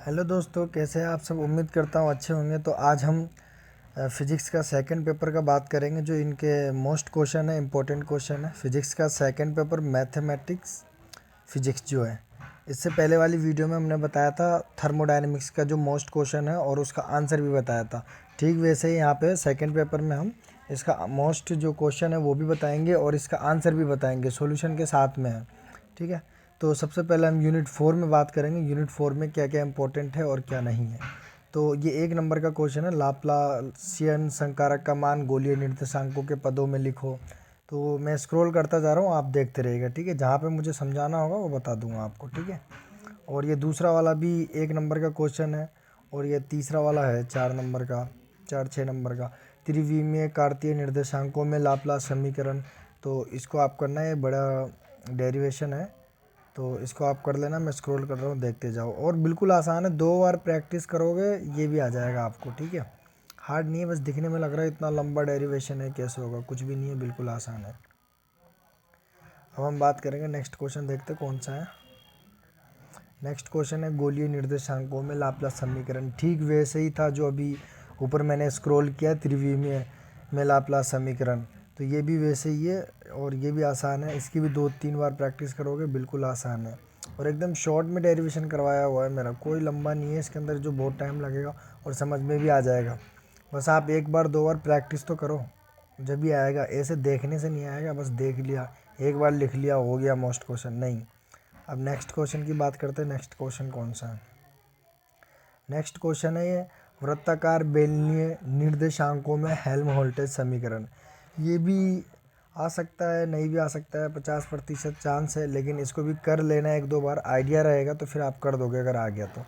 Hello दोस्तों, कैसे हैं आप सब। उम्मीद करता हूँ अच्छे होंगे। तो आज हम फिजिक्स का सेकंड पेपर का बात करेंगे, जो इनके मोस्ट क्वेश्चन है, इंपॉर्टेंट क्वेश्चन है। फिजिक्स का सेकंड पेपर मैथमेटिक्स फिजिक्स जो है, इससे पहले वाली वीडियो में हमने बताया था थर्मोडायनेमिक्स का जो मोस्ट क्वेश्चन है और उसका आंसर भी बताया था। ठीक वैसे ही यहाँ पे सेकंड पेपर में हम इसका मोस्ट जो क्वेश्चन है वो भी बताएंगे और इसका आंसर भी बताएंगे, सॉल्यूशन के साथ में है। ठीक है, तो सबसे पहले हम यूनिट 4 में बात करेंगे, यूनिट 4 में क्या क्या इंपॉर्टेंट है और क्या नहीं है। तो ये 1 नंबर का क्वेश्चन है, लाप्लासियन संकारक का मान गोलीय निर्देशांकों के पदों में लिखो। तो मैं स्क्रॉल करता जा रहा हूँ, आप देखते रहिएगा। ठीक है, जहाँ पे मुझे समझाना होगा वो बता दूंगा आपको। ठीक है, और ये दूसरा वाला भी 1 नंबर का क्वेश्चन है, और ये तीसरा वाला है 4 नंबर का, 6 नंबर का, त्रिविमीय कार्तीय निर्देशांकों में लाप्लास समीकरण। तो इसको आप करना है, बड़ा डेरिवेशन है, तो इसको आप कर लेना। मैं स्क्रॉल कर रहा हूँ, देखते जाओ। और बिल्कुल आसान है, 2 बार प्रैक्टिस करोगे ये भी आ जाएगा आपको। ठीक है, हार्ड नहीं है, बस दिखने में लग रहा है इतना लंबा डेरिवेशन है, कैसे होगा, कुछ भी नहीं है, बिल्कुल आसान है। अब हम बात करेंगे नेक्स्ट क्वेश्चन, देखते कौन सा है। नेक्स्ट क्वेश्चन है गोलीय निर्देशांकों में लाप्लास समीकरण। ठीक वैसे ही था जो अभी ऊपर मैंने स्क्रॉल किया, त्रिविमीय में लाप्लास समीकरण। तो ये भी वैसे ही है और ये भी आसान है। इसकी भी 2-3 बार प्रैक्टिस करोगे, बिल्कुल आसान है। और एकदम शॉर्ट में डेरिवेशन करवाया हुआ है मेरा, कोई लंबा नहीं है इसके अंदर जो बहुत टाइम लगेगा, और समझ में भी आ जाएगा। बस आप 1 बार 2 बार प्रैक्टिस तो करो, जब भी आएगा। ऐसे देखने से नहीं आएगा, बस देख लिया, 1 बार लिख लिया, हो गया मोस्ट क्वेश्चन, नहीं। अब नेक्स्ट क्वेश्चन की बात करते हैं। नेक्स्ट क्वेश्चन कौन सा है। नेक्स्ट क्वेश्चन है ये वृत्ताकार बेलनीय निर्देशांकों में हेल्महोल्ट्ज़ समीकरण। ये भी आ सकता है, नहीं भी आ सकता है, 50% चांस है, लेकिन इसको भी कर लेना 1-2 बार, आइडिया रहेगा तो फिर आप कर दोगे। अगर आ गया तो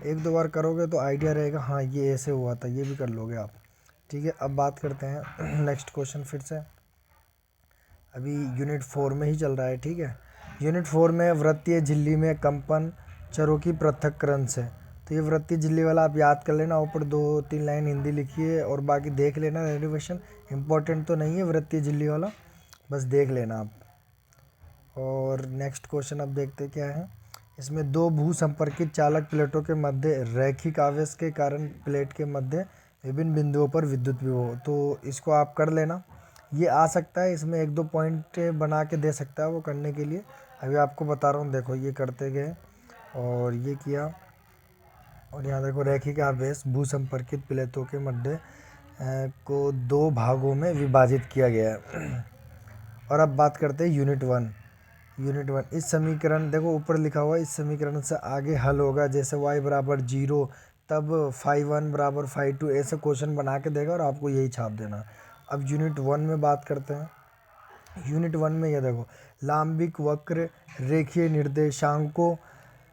1-2 बार करोगे तो आइडिया रहेगा, हाँ ये ऐसे हुआ था, ये भी कर लोगे आप। ठीक है, अब बात करते हैं नेक्स्ट क्वेश्चन फिर से। अभी यूनिट 4 में ही चल रहा है। ठीक है, यूनिट 4 में वृत्तीय झिल्ली में कंपन चरों की पृथक्करण से। तो ये वृत्तीय झिल्ली वाला आप याद कर लेना, ऊपर 2-3 लाइन हिंदी लिखी है और बाकी देख लेना डेरिवेशन। इंपॉर्टेंट तो नहीं है वृत्तीय झिल्ली वाला, बस देख लेना आप। और नेक्स्ट क्वेश्चन अब देखते क्या है। इसमें 2 भू संपर्कित चालक प्लेटों के मध्य रैखिक आवेश के कारण प्लेट के मध्य विभिन्न बिंदुओं पर विद्युत विभव। तो इसको आप कर लेना, ये आ सकता है। इसमें 1-2 पॉइंट बना के दे सकता है वो करने के लिए। अभी आपको बता रहा हूँ, देखो ये करते गए और ये किया, और यहाँ देखो रैखिक आवेश भू संपर्कित प्लेटों के मध्य को 2 भागों में विभाजित किया गया है। और अब बात करते हैं यूनिट 1। यूनिट 1, इस समीकरण, देखो ऊपर लिखा हुआ है, इस समीकरण से आगे हल होगा जैसे y बराबर 0, तब φ1 बराबर φ2, ऐसे क्वेश्चन बना के देगा और आपको यही छाप देना। अब यूनिट 1 में बात करते हैं। यूनिट 1 में ये देखो, लांबिक वक्र रेखीय निर्देशांकों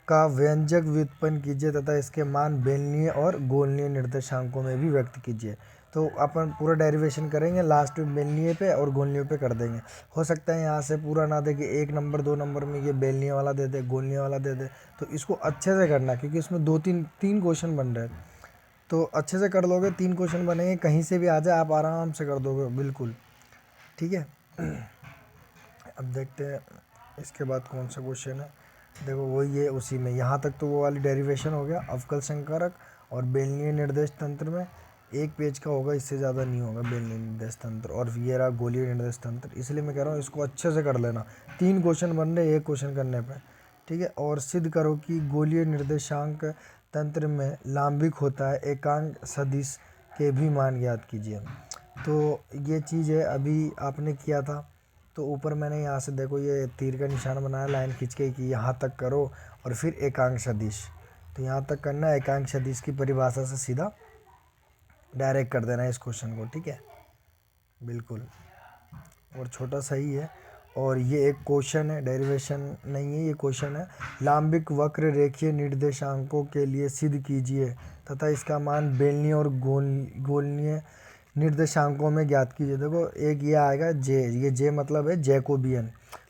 का व्यंजक व्युत्पन्न कीजिए तथा इसके मान बेलनीय और गोलनीय निर्देशांकों में भी व्यक्त कीजिए। तो अपन पूरा डेरिवेशन करेंगे, लास्ट में बेलनीय पे और गोलनीय पे कर देंगे। हो सकता है यहाँ से पूरा ना दे कि 1 नंबर 2 नंबर में ये बेलनीय वाला दे दे, गोलनीय वाला दे दे। तो इसको अच्छे से करना, क्योंकि इसमें 2-3 क्वेश्चन बन रहे हैं, तो अच्छे से कर लोगे। 3 क्वेश्चन बनेंगे, कहीं से भी आ जाए आप आराम से कर दोगे, बिल्कुल। ठीक है, अब देखते हैं इसके बाद कौन सा क्वेश्चन है। देखो वही है, उसी में यहाँ तक तो वो वाली डेरिवेशन हो गया। अवकल संकारक और बेलनीय निर्देश तंत्र में 1 पेज का होगा, इससे ज़्यादा नहीं होगा बेलनीय निर्देश तंत्र। और ये रहा गोलीय निर्देश तंत्र, इसलिए मैं कह रहा हूँ इसको अच्छे से कर लेना। 3 क्वेश्चन बन रहे 1 क्वेश्चन करने पर। ठीक है, और सिद्ध करो कि गोलीय निर्देशांक तंत्र में लांबिक होता है, एकांक सदिश के भी मान ज्ञात कीजिए। तो ये चीज़ है, अभी आपने किया था। तो ऊपर मैंने यहाँ से देखो ये तीर का निशान बनाया, लाइन खींच के कि यहाँ तक करो और फिर एकांक सदिश। तो यहाँ तक करना, एकांक सदिश की परिभाषा से सीधा डायरेक्ट कर देना है इस क्वेश्चन को। ठीक है, बिल्कुल, और छोटा सा ही है। और ये एक क्वेश्चन है, डेरिवेशन नहीं है, ये क्वेश्चन है। लांबिक वक्र रेखीय निर्देशांकों के लिए सिद्ध कीजिए तथा इसका मान बेलनीय और गोलनीय निर्देशांकों में ज्ञात कीजिए। देखो एक ये आएगा जे, ये जे मतलब है जैकोबियन।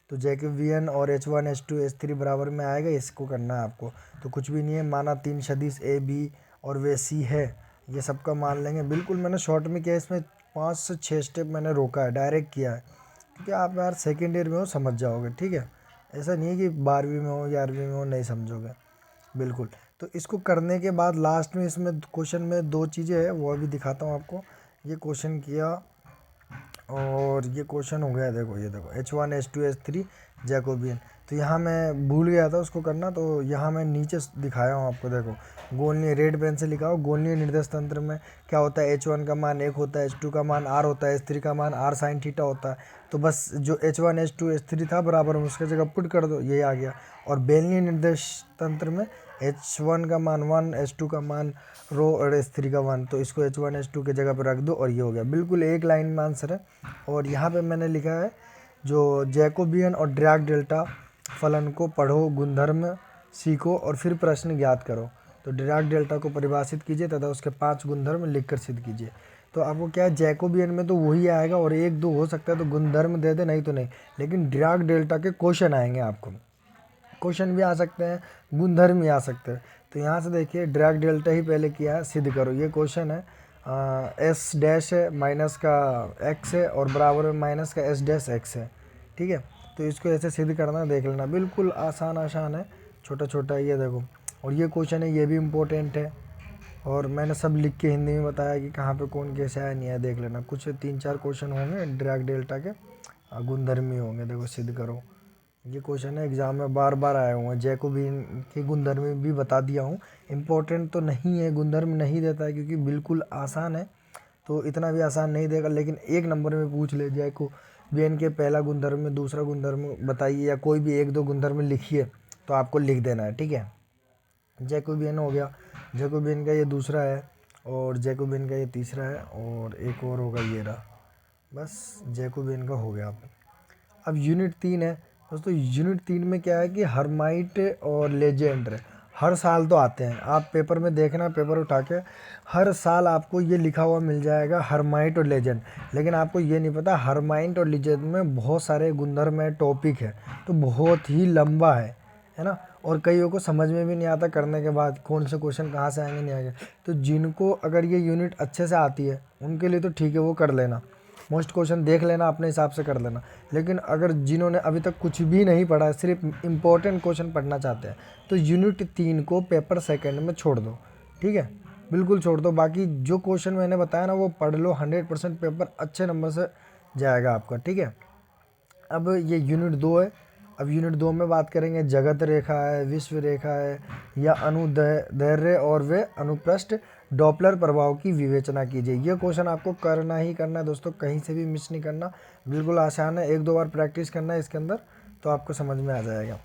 तो जैकोबियन और H1 H2 H3 बराबर में आएगा, इसको करना है आपको। तो कुछ भी नहीं है, माना 3 सदिश ए बी और वे सी है, ये सबका मान लेंगे। बिल्कुल मैंने शॉर्ट में किया, इसमें 5 से 6 स्टेप मैंने रोका है, डायरेक्ट किया है, क्योंकि आप यार सेकेंड ईयर में हो, समझ जाओगे। ठीक है, ऐसा नहीं है कि 12वीं में हो 11वीं में हो नहीं समझोगे, बिल्कुल। तो इसको करने के बाद लास्ट में इसमें क्वेश्चन में दो चीज़ें हैं, वो अभी दिखाता हूँ आपको। ये क्वेश्चन किया और ये क्वेश्चन हो गया, देखो ये देखो H1 H2 H3 जैकोबियन। तो यहाँ मैं भूल गया था उसको करना, तो यहाँ मैं नीचे दिखाया हूँ आपको। देखो गोलीय रेड पेन से लिखा हो, गोलीय निर्देश तंत्र में क्या होता है, H1 का मान 1 होता है, H2 का मान R होता है, H3 का मान R sin थीटा होता है। तो बस जो H1 H2 H3 था बराबर में उसके जगह पुट कर दो, ये आ गया। और बेलनीय निर्देश तंत्र में H1 का मान 1, H2 का मान रो और H3 का मान, तो इसको H1 H2 के जगह पर रख दो और ये हो गया। बिल्कुल एक लाइन में आंसर है। और यहाँ पे मैंने लिखा है जो जैकोबियन और डिराक डेल्टा फलन को पढ़ो, गुणधर्म सीखो और फिर प्रश्न ज्ञात करो। तो डिराक डेल्टा को परिभाषित कीजिए तथा उसके 5 गुणधर्म लिखकर सिद्ध कीजिए। तो आपको क्या है, जैकोबियन में तो वही आएगा और एक दो हो सकता है तो गुणधर्म दे दे, नहीं तो नहीं। लेकिन डिराक डेल्टा के क्वेश्चन आएंगे आपको, क्वेश्चन भी आ सकते हैं, गुणधर्म भी आ सकते हैं। तो यहाँ से देखिए डिराक डेल्टा ही पहले किया है, सिद्ध करो। ये क्वेश्चन है एस डैश है माइनस का एक्स है और बराबर में माइनस का एस डैश एक्स है, ठीक है। तो इसको ऐसे सिद्ध करना, देख लेना, बिल्कुल आसान आसान है, छोटा छोटा। ये देखो, और ये क्वेश्चन है, ये भी इम्पोर्टेंट है। और मैंने सब लिख के हिंदी में बताया कि कहाँ पे कौन कैसे आया नहीं है, देख लेना। कुछ 3-4 क्वेश्चन होंगे डिराक डेल्टा के, गुणधर्मी होंगे। देखो सिद्ध करो, ये क्वेश्चन है, एग्ज़ाम में बार बार आए हुए हैं। जैकोबियन के गुणधर्म भी बता दिया हूँ, इम्पोर्टेंट तो नहीं है, गुणधर्म नहीं देता है क्योंकि बिल्कुल आसान है, तो इतना भी आसान नहीं देगा। लेकिन एक नंबर में पूछ ले जैकोबियन के पहला गुणधर्म में दूसरा गुणधर्म बताइए, या कोई भी एक दो गुणधर्म लिखिए तो आपको लिख देना है, ठीक है। जैकोबियन हो गया, जैकोबियन का ये दूसरा है और जैकोबियन का ये तीसरा है और एक और होगा ये रहा, बस जैकोबियन का हो गया। अब यूनिट 3 है दोस्तों। यूनिट 3 में क्या है कि हर्माइट और लेजेंड्र हर साल तो आते हैं, आप पेपर में देखना, पेपर उठा के हर साल आपको ये लिखा हुआ मिल जाएगा हर्माइट और लेजेंड। लेकिन आपको ये नहीं पता हर्माइट और लेजेंड में बहुत सारे गुणधर्म है, टॉपिक है, तो बहुत ही लंबा है ना। और कईयों को समझ में भी नहीं आता करने के बाद कौन से क्वेश्चन कहाँ से आएंगे नहीं आएंगे। तो जिनको अगर ये यूनिट अच्छे से आती है उनके लिए तो ठीक है, वो कर लेना, मोस्ट क्वेश्चन देख लेना, अपने हिसाब से कर लेना। लेकिन अगर जिन्होंने अभी तक कुछ भी नहीं पढ़ा है, सिर्फ इम्पोर्टेंट क्वेश्चन पढ़ना चाहते हैं, तो यूनिट 3 को पेपर सेकंड में छोड़ दो, ठीक है, बिल्कुल छोड़ दो। बाकी जो क्वेश्चन मैंने बताया ना वो पढ़ लो, 100% पेपर अच्छे नंबर से जाएगा आपका, ठीक है। अब ये यूनिट 2 है। अब यूनिट 2 में बात करेंगे जगत रेखा है, विश्व रेखा है या अनुदैर्ध्य और वे अनुप्रस्थ डॉपलर प्रभाव की विवेचना कीजिए। ये क्वेश्चन आपको करना ही करना है दोस्तों, कहीं से भी मिस नहीं करना, बिल्कुल आसान है। 1-2 बार प्रैक्टिस करना है इसके अंदर तो आपको समझ में आ जाएगा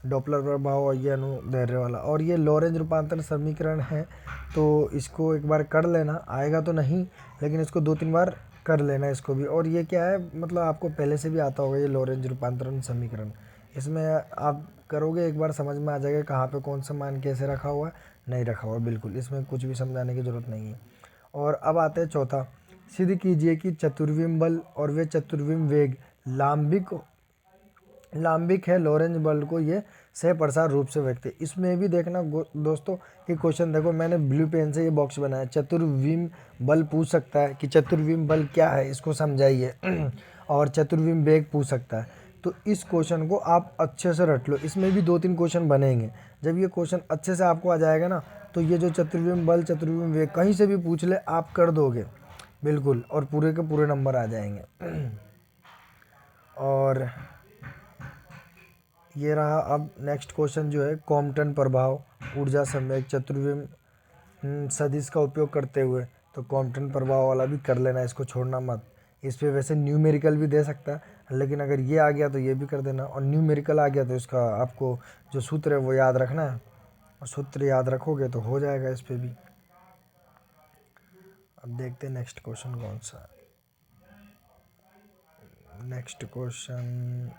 डॉपलर प्रभाव और ये अनुदैर्ध्य वाला। और ये लॉरेंज रूपांतरण समीकरण है, तो इसको एक बार कर लेना, आएगा तो नहीं लेकिन इसको 2-3 बार कर लेना इसको भी। और ये क्या है, मतलब आपको पहले से भी आता होगा ये लॉरेंज रूपांतरण समीकरण, इसमें आप करोगे एक बार समझ में आ जाएगा कहाँ पे कौन सा मान कैसे रखा हुआ है, नहीं रखा हुआ, बिल्कुल इसमें कुछ भी समझाने की ज़रूरत नहीं है। और अब आते हैं चौथा, सिद्ध कीजिए कि चतुर्विम बल और वे चतुर्विम वेग लांबिक है, लॉरेंज बल को ये सह प्रसार रूप से व्यक्त है। इसमें भी देखना दोस्तों कि क्वेश्चन देखो, मैंने ब्लू पेन से ये बॉक्स बनाया, चतुर्विम बल पूछ सकता है कि चतुर्विम बल क्या है इसको समझाइए और चतुर्विम वेग पूछ सकता है। तो इस क्वेश्चन को आप अच्छे से रट लो, इसमें भी 2-3 क्वेश्चन बनेंगे। जब ये क्वेश्चन अच्छे से आपको आ जाएगा ना, तो ये जो चतुर्विम बल चतुर्विम वेग कहीं से भी पूछ ले आप कर दोगे बिल्कुल, और पूरे के पूरे नंबर आ जाएंगे। और ये रहा। अब नेक्स्ट क्वेश्चन जो है कॉम्पटन प्रभाव ऊर्जा संवेग चतुर्विम सदिश का उपयोग करते हुए, तो कॉम्पटन प्रभाव वाला भी कर लेना, इसको छोड़ना मत। इस पे वैसे न्यूमेरिकल भी दे सकता है, लेकिन अगर ये आ गया तो ये भी कर देना, और न्यूमेरिकल आ गया तो इसका आपको जो सूत्र है वो याद रखना है, और सूत्र याद रखोगे तो हो जाएगा इस पे भी। अब देखते हैं नेक्स्ट क्वेश्चन कौन सा है। नेक्स्ट क्वेश्चन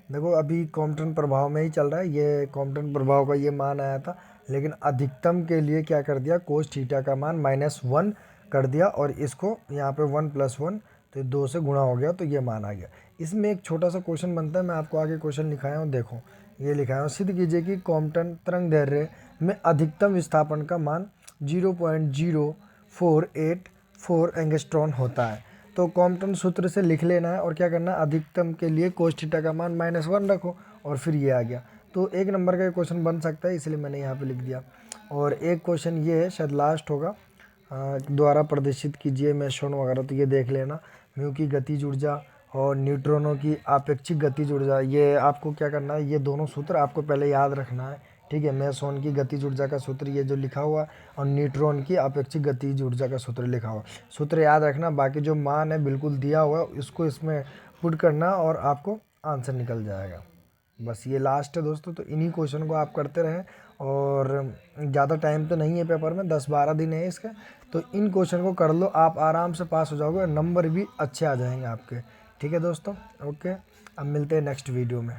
देखो, अभी कॉम्पटन प्रभाव में ही चल रहा है, ये कॉम्पटन प्रभाव का ये मान आया था, लेकिन अधिकतम के लिए क्या कर दिया, कोस थीटा का मान -1 कर दिया, और इसको यहाँ पे 1 + 1 तो 2 से गुणा हो गया, तो ये मान आ गया। इसमें एक छोटा सा क्वेश्चन बनता है, मैं आपको आगे क्वेश्चन लिखाया हूँ, देखो ये लिखाया हूँ, सिद्ध कीजिए कि कॉम्पटन तरंगदैर्ध्य में अधिकतम विस्थापन का मान 0.0484 एंगस्ट्रॉन होता है। तो कॉम्पटन सूत्र से लिख लेना है, और क्या करना है, अधिकतम के लिए कोस थीटा का मान -1 रखो, और फिर ये आ गया। तो 1 नंबर का क्वेश्चन बन सकता है, इसलिए मैंने यहाँ पे लिख दिया। और एक क्वेश्चन ये है, शायद लास्ट होगा, द्वारा प्रदर्शित कीजिए मेसोन वगैरह, तो ये देख लेना। म्यू की गतिज ऊर्जा और न्यूट्रॉनों की आपेक्षिक गतिज ऊर्जा, ये आपको क्या करना है, ये दोनों सूत्र आपको पहले याद रखना है, ठीक है। मेसोन की गतिज ऊर्जा का सूत्र ये जो लिखा हुआ, और न्यूट्रॉन की अपेक्षिक गतिज ऊर्जा का सूत्र लिखा हुआ, सूत्र याद रखना। बाकी जो मान है बिल्कुल दिया हुआ है, इसको इसमें पुट करना और आपको आंसर निकल जाएगा। बस ये लास्ट है दोस्तों, तो इन्हीं क्वेश्चन को आप करते रहें। और ज़्यादा टाइम तो नहीं है पेपर में, 10-12 दिन है इसके, तो इन क्वेश्चन को कर लो, आप आराम से पास हो जाओगे और नंबर भी अच्छे आ जाएंगे आपके, ठीक है दोस्तों। ओके, अब मिलते हैं नेक्स्ट वीडियो में।